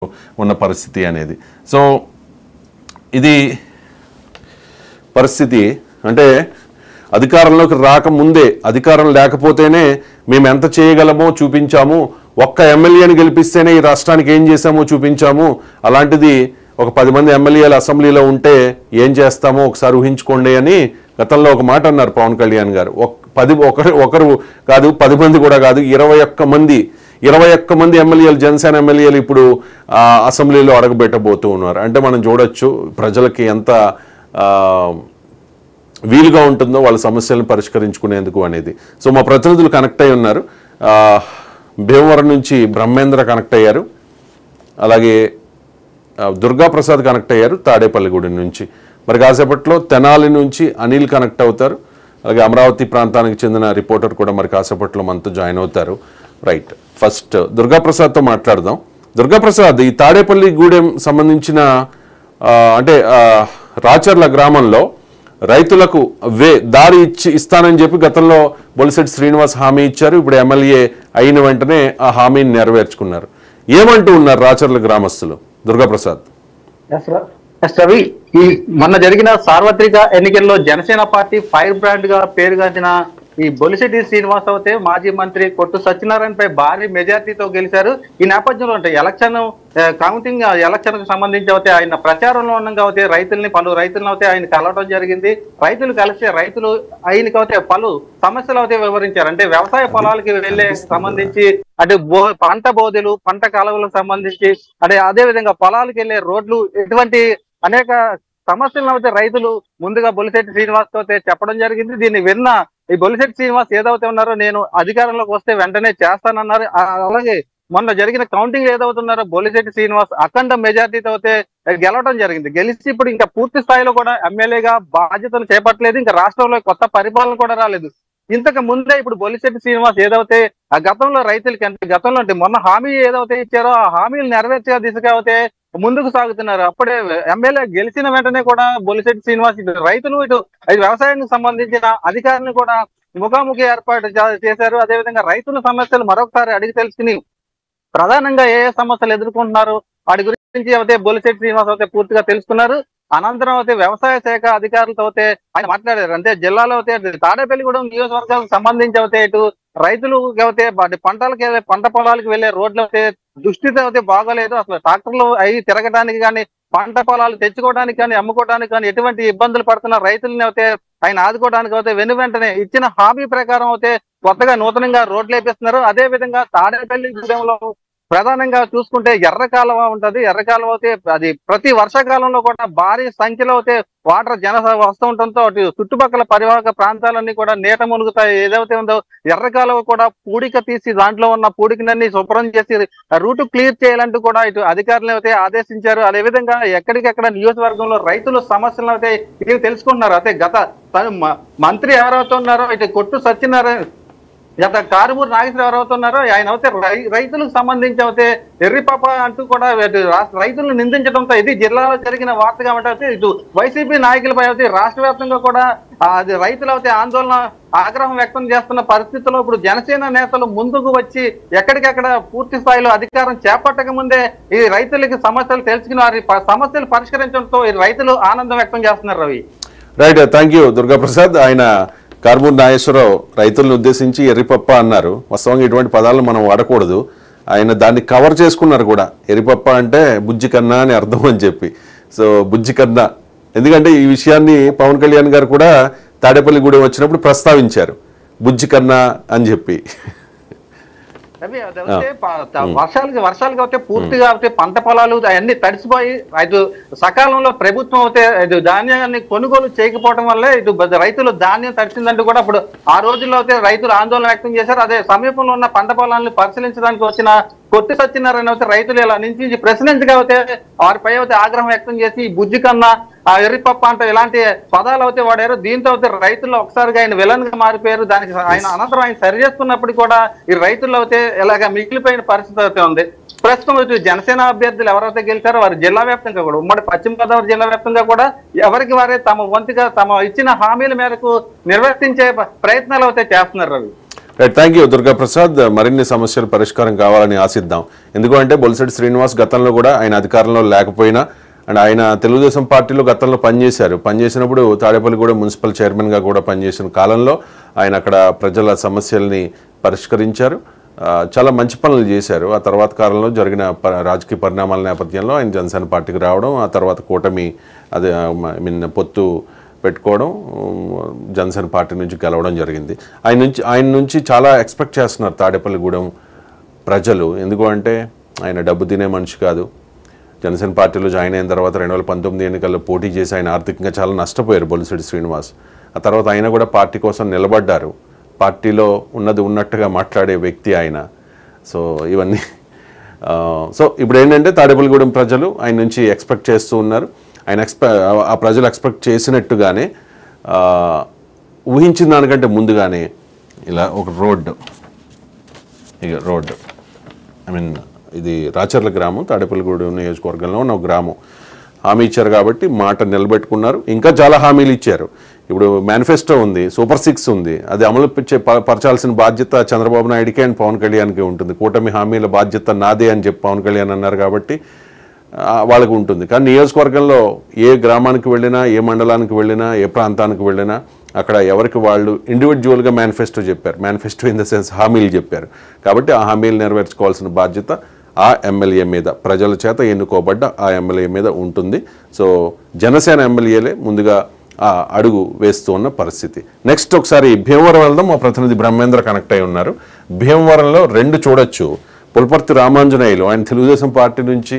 ఉన్న పరిస్థితి అనేది. సో ఇది పరిస్థితి. అంటే అధికారంలోకి రాకముందే, అధికారం లేకపోతేనే మేము ఎంత చేయగలమో చూపించాము, ఒక్క ఎమ్మెల్యేని గెలిపిస్తేనే ఈ రాష్ట్రానికి ఏం చేశామో చూపించాము, అలాంటిది ఒక 10 మంది ఎమ్మెల్యేలు అసెంబ్లీలో ఉంటే ఏం చేస్తామో ఒకసారి ఊహించుకోండి అని గతంలో ఒక మాట అన్నారు పవన్ కళ్యాణ్ గారు. ఒకరు కాదు, 10 మంది కూడా కాదు, 21 మంది ఎమ్మెల్యేలు, జనసేన ఎమ్మెల్యేలు ఇప్పుడు అసెంబ్లీలో అడగబెట్టబోతూ ఉన్నారు. అంటే మనం చూడొచ్చు ప్రజలకి ఎంత వీలుగా ఉంటుందో వాళ్ళ సమస్యలను పరిష్కరించుకునేందుకు అనేది. సో మా ప్రతినిధులు కనెక్ట్ అయి ఉన్నారు. భీమవరం నుంచి బ్రహ్మేంద్ర కనెక్ట్ అయ్యారు, అలాగే దుర్గాప్రసాద్ కనెక్ట్ అయ్యారు తాడేపల్లిగూడెం నుంచి. మరి కాసేపట్లో తెనాలి నుంచి అనిల్ కనెక్ట్ అవుతారు, అలాగే అమరావతి ప్రాంతానికి చెందిన రిపోర్టర్ కూడా మరి కాసేపట్లో మనతో జాయిన్ అవుతారు. రైట్, ఫస్ట్ దుర్గాప్రసాద్తో మాట్లాడదాం. దుర్గాప్రసాద్, ఈ తాడేపల్లిగూడెం సంబంధించిన అంటే రాచర్ల గ్రామంలో రైతులకు దారి ఇస్తానని చెప్పి గతంలో బొలిశెట్టి శ్రీనివాస్ హామీ ఇచ్చారు. ఇప్పుడు ఎమ్మెల్యే అయిన వెంటనే ఆ హామీని నెరవేర్చుకున్నారు. ఏమంటూ ఉన్నారు రాచర్ల గ్రామస్తులు? దుర్గాప్రసాద్. రవి, ఈ మొన్న జరిగిన సార్వత్రిక ఎన్నికల్లో జనసేన పార్టీ ఫైర్ బ్రాండ్ గా పేరుగాంచిన ఈ బొలిశెట్టి శ్రీనివాస్ అయితే మాజీ మంత్రి కొట్టు సత్యనారాయణ పై భారీ మెజార్టీతో గెలిచారు. ఈ నేపథ్యంలో అంటే కౌంటింగ్ ఎలక్షన్ కు సంబంధించి అయితే ఆయన ప్రచారంలో ఉండగా అయితే పలు రైతులను అయితే ఆయన కలవడం జరిగింది. రైతులు కలిసి రైతులు ఆయనకైతే పలు సమస్యలు అయితే వివరించారు. అంటే వ్యవసాయ పొలాలకి వెళ్లే సంబంధించి, అంటే పంట బోధులు, పంట కాలువలకు సంబంధించి, అంటే అదే విధంగా పొలాలకు వెళ్లే రోడ్లు, ఇటువంటి అనేక సమస్యలను అయితే రైతులు ముందుగా బొలిశెట్టి శ్రీనివాస్ తో చెప్పడం జరిగింది. దీన్ని విన్న ఈ బొలిశెట్టి శ్రీనివాస్ ఏదైతే ఉన్నారో నేను అధికారంలోకి వస్తే వెంటనే చేస్తానన్నారు. అలాగే మొన్న జరిగిన కౌంటింగ్ ఏదవుతున్నారో బొలిశెట్టి శ్రీనివాస్ అఖండ మెజార్టీతో అయితే గెలవడం జరిగింది. గెలిచి ఇప్పుడు ఇంకా పూర్తి స్థాయిలో కూడా ఎమ్మెల్యేగా బాధ్యతలు చేపట్టలేదు. ఇంకా రాష్ట్రంలో కొత్త పరిపాలన కూడా రాలేదు. ఇంతకు ముందే ఇప్పుడు బొలిశెట్టి శ్రీనివాస్ ఏదైతే ఆ గతంలో రైతులకి, అంటే గతంలో అంటే మొన్న హామీ ఏదైతే ఇచ్చారో ఆ హామీలు నెరవేర్చే దిశగా అయితే ముందుకు సాగుతున్నారు. అప్పుడే ఎమ్మెల్యే గెలిచిన వెంటనే కూడా బొలిశెట్టి శ్రీనివాస్ ఇటు రైతులు, ఇటు వ్యవసాయానికి సంబంధించిన అధికారులను కూడా ముఖాముఖి ఏర్పాటు చేశారు. అదేవిధంగా రైతుల సమస్యలు మరొకసారి అడిగి తెలుసుకుని ప్రధానంగా ఏ సమస్యలు ఎదుర్కొంటున్నారు వాటి గురించి అయితే బొలిశెట్టి శ్రీనివాస్ అయితే పూర్తిగా తెలుసుకున్నారు. అనంతరం అయితే వ్యవసాయ శాఖ అధికారులతో అయితే ఆయన మాట్లాడారు. అంటే జిల్లాలో అయితే తాడేపల్లిగూడెం నియోజకవర్గాలకు సంబంధించి అయితే ఇటు రైతులు అయితే పంట పొలాలకు వెళ్లే రోడ్లు అయితే దుస్థితి అయితే బాగోలేదు. అసలు ట్రాక్టర్లు అవి తిరగడానికి కానీ, పంట పొలాలు తెచ్చుకోవడానికి కానీ, అమ్ముకోవడానికి కానీ ఎటువంటి ఇబ్బందులు పడుతున్న రైతులని అయితే ఆయన ఆదుకోవడానికి అయితే వెంటనే ఇచ్చిన హామీ ప్రకారం అయితే కొత్తగా నూతనంగా రోడ్లు వేపిస్తున్నారు. అదే విధంగా తాడేపల్లిగూడెంలో ప్రధానంగా చూసుకుంటే ఎర్ర కాలువ ఉంటది. ఎర్ర కాలువ అయితే అది ప్రతి వర్షాకాలంలో కూడా భారీ సంఖ్యలో అయితే వాటర్ వస్తూ ఉండటంతో అటు చుట్టుపక్కల పరివాహక ప్రాంతాలన్నీ కూడా నీట మునుగుతాయి. ఏదైతే ఉందో ఎర్ర కాలువ కూడా పూడిక తీసి దాంట్లో ఉన్న పూడికలన్నీ శుభ్రం చేసి రూట్ క్లియర్ చేయాలంటూ కూడా ఇటు అధికారులు అయితే ఆదేశించారు. అదేవిధంగా ఎక్కడికెక్కడ నియోజకవర్గంలో రైతుల సమస్యలను అయితే ఇది తెలుసుకుంటున్నారు. అయితే మంత్రి ఎవరైతే ఉన్నారో ఇటు కొట్టు సత్యనారాయణ, గత కారుమూరు నాగేశ్వర ఎవరవుతున్నారో ఆయన అయితే రైతులకు సంబంధించి అయితే ఎర్రిపాప అంటూ కూడా రైతులను నిందించడంతో ఇది జిల్లాలో జరిగిన వార్త కాబట్టి ఇటు వైసీపీ నాయకులపై అయితే రాష్ట్ర వ్యాప్తంగా కూడా అది రైతులు అయితే ఆందోళన, ఆగ్రహం వ్యక్తం చేస్తున్న పరిస్థితుల్లో ఇప్పుడు జనసేన నేతలు ముందుకు వచ్చి ఎక్కడికెక్కడ పూర్తి స్థాయిలో అధికారం చేపట్టక ముందే ఈ రైతులకి సమస్యలు తెలుసుకుని వారి సమస్యలు పరిష్కరించడంతో ఈ రైతులు ఆనందం వ్యక్తం చేస్తున్నారు. Ravi, right, thank you Durgaprasad. ఆయన కారుమూరి నాగేశ్వరరావు రైతులను ఉద్దేశించి ఎర్రిపప్ప అన్నారు. వాస్తవంగా ఇటువంటి పదాలను మనం వాడకూడదు. ఆయన దాన్ని కవర్ చేసుకున్నారు కూడా. ఎర్రిపప్ప అంటే బుజ్జి కన్నా అని అర్థం అని చెప్పి. సో బుజ్జి కన్నా, ఎందుకంటే ఈ విషయాన్ని పవన్ కళ్యాణ్ గారు కూడా తాడేపల్లిగూడెం వచ్చినప్పుడు ప్రస్తావించారు, బుజ్జి కన్నా అని చెప్పి. రవి, అదైతే వర్షాలకి అయితే పూర్తిగా అయితే పంట పొలాలు అవన్నీ తడిసిపోయి ఇటు సకాలంలో ప్రభుత్వం అయితే ధాన్యాన్ని కొనుగోలు చేయకపోవడం వల్లే ఇటు రైతులు ధాన్యం తడిసిందంటూ కూడా ఇప్పుడు ఆ రోజుల్లో అయితే రైతులు ఆందోళన వ్యక్తం చేశారు. అదే సమీపంలో ఉన్న పంట పొలాలను పరిశీలించడానికి వచ్చిన కొట్టు సత్యనారాయణ అయితే రైతులు ఇలా నుంచి ప్రశ్నించగా అయితే వారిపై అయితే ఆగ్రహం వ్యక్తం చేసి బుజ్జి కన్నా, ఎర్రిపప్ప అంటే ఇలాంటి పదాలు అయితే వాడారు. దీంతో అయితే రైతుల్లో ఒకసారిగా ఆయన విలన్ గా మారిపోయారు. దానికి ఆయన అనంతరం ఆయన సరి చేసుకున్నప్పుడు కూడా ఈ రైతుల్లో అయితే ఇలాగ మిగిలిపోయిన పరిస్థితి అయితే ఉంది. ప్రస్తుతం జనసేన అభ్యర్థులు ఎవరైతే గెలిచారో వారి జిల్లా వ్యాప్తంగా కూడా, ఉమ్మడి పశ్చిమ గోదావరి జిల్లా వ్యాప్తంగా కూడా ఎవరికి వారే తమ వంతుగా తమ ఇచ్చిన హామీల మేరకు నిర్వర్తించే ప్రయత్నాలు అయితే చేస్తున్నారు. Ravi, right, thank you Durga Prasad. మరిన్ని సమస్యలు పరిష్కారం కావాలని ఆశిద్దాం. ఎందుకంటే బొలిశెట్టి శ్రీనివాస్ గతంలో కూడా ఆయన అధికారంలో లేకపోయినా అండ్ ఆయన తెలుగుదేశం పార్టీలో గతంలో పనిచేసినప్పుడు తాడేపల్లిగూడెం మున్సిపల్ చైర్మన్గా కూడా పనిచేసిన కాలంలో ఆయన అక్కడ ప్రజల సమస్యల్ని పరిష్కరించారు. చాలా మంచి పనులు చేశారు. ఆ తర్వాత కాలంలో జరిగిన రాజకీయ పరిణామాల నేపథ్యంలో ఆయన జనసేన పార్టీకి రావడం, ఆ తర్వాత కూటమి అదే పొత్తు పెట్టుకోవడం, జనసేన పార్టీ నుంచి గెలవడం జరిగింది. ఆయన నుంచి చాలా ఎక్స్పెక్ట్ చేస్తున్నారు తాడేపల్లిగూడెం ప్రజలు. ఎందుకు అంటే ఆయన డబ్బు తినే మనిషి కాదు. జనసేన పార్టీలో జాయిన్ అయిన తర్వాత 2019 ఎన్నికల్లో పోటీ చేసి ఆయన ఆర్థికంగా చాలా నష్టపోయారు బొలిశెట్టి శ్రీనివాస్. ఆ తర్వాత ఆయన కూడా పార్టీ కోసం నిలబడ్డారు. పార్టీలో ఉన్నది ఉన్నట్టుగా మాట్లాడే వ్యక్తి ఆయన. సో ఇవన్నీ సో ఇప్పుడు ఏంటంటే తాడేపల్లిగూడెం ప్రజలు ఆయన నుంచి ఎక్స్పెక్ట్ చేస్తూ ఉన్నారు. ఆ ప్రజలు ఎక్స్పెక్ట్ చేసినట్టుగానే ఊహించిన దానికంటే ముందుగానే ఇలా ఒక రోడ్డు ఇది రాచర్ల గ్రామం, తాడేపల్లిగూడెం నియోజకవర్గంలో ఉన్న ఒక గ్రామం. హామీ ఇచ్చారు కాబట్టి మాట నిలబెట్టుకున్నారు. ఇంకా చాలా హామీలు ఇచ్చారు. ఇప్పుడు మేనిఫెస్టో ఉంది, సూపర్ 6 ఉంది. అది అమలు పరచాల్సిన బాధ్యత చంద్రబాబు నాయుడికి అండ్ పవన్ కళ్యాణ్కి ఉంటుంది. కూటమి హామీల బాధ్యత నాదే అని చెప్పి పవన్ కళ్యాణ్ అన్నారు కాబట్టి వాళ్ళకు ఉంటుంది. కానీ నియోజకవర్గంలో ఏ గ్రామానికి వెళ్ళినా, ఏ మండలానికి వెళ్ళినా, ఏ ప్రాంతానికి వెళ్ళినా అక్కడ ఎవరికి వాళ్ళు ఇండివిజువల్గా మేనిఫెస్టో చెప్పారు. మేనిఫెస్టో ఇన్ ద సెన్స్ హామీలు చెప్పారు. కాబట్టి ఆ హామీలు నెరవేర్చుకోవాల్సిన బాధ్యత ఆ ఎమ్మెల్యే మీద, ప్రజల చేత ఎన్నుకోబడ్డ ఆ ఎమ్మెల్యే మీద ఉంటుంది. సో జనసేన ఎమ్మెల్యేలే ముందుగా ఆ అడుగు వేస్తూ ఉన్న పరిస్థితి. నెక్స్ట్ ఒకసారి భీమవరం వెళ్దాం. మా ప్రతినిధి బ్రహ్మేంద్ర కనెక్ట్ అయి ఉన్నారు. భీమవరంలో 2 చూడొచ్చు. పులపర్తి రామాంజనేయులు ఆయన తెలుగుదేశం పార్టీ నుంచి